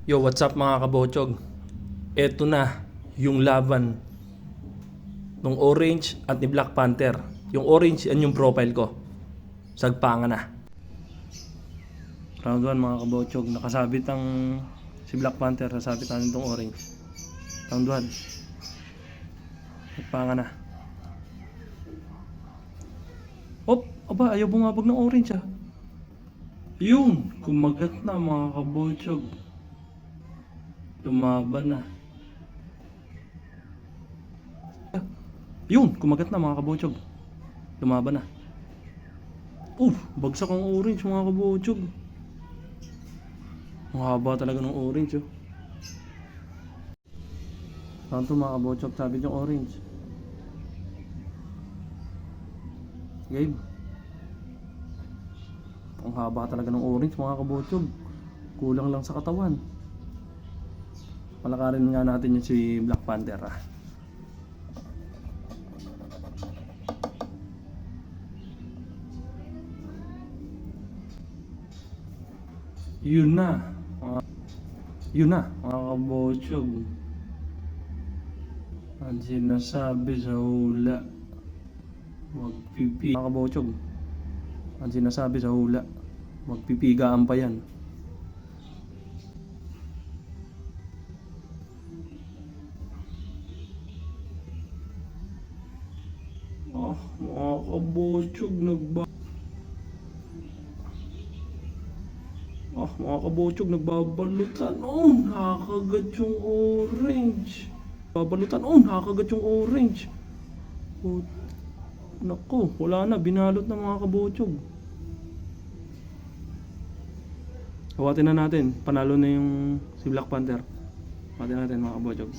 Yo, what's up mga kabotsog? Eto na yung laban ng Orange at ni Black Panther. Yung Orange, yan yung profile ko. Sagpangan na. Round 1 mga kabotsog. Nakasabit ang si Black Panther. Nasabit natin itong Orange. Round 1. Sagpangan na. Hop! Aba, ayaw bumabag ng Orange ah. Yun! Kumagat na mga kabotsog. Lumaban na. Yun, kumagat na mga kabotsog. Lumaban na. Bagsak ang Orange mga kabotsog. Ang haba talaga ng Orange oh. Round 2 mga kabotsog, sabi yung Orange. Gabe. Ang haba talaga ng Orange mga kabotsog. Kulang lang sa katawan. Palakarin nga natin yung si Black Panther ah. Yun na. Yun na mga kabotsog. Ang sinasabi sa hula, magpipi. Mga kabotsog, ang sinasabi sa hula, magpipigaan pa yan. Mga kabotsog, mga kabotsog, nagbabalutan. Nakakagat yung Orange. Babalutan. Nakakagat yung Orange. Nako, wala na. Binalot na mga kabotsog. Hawatin na natin. Panalo na yung si Black Panther. Hawatin natin mga kabotsog.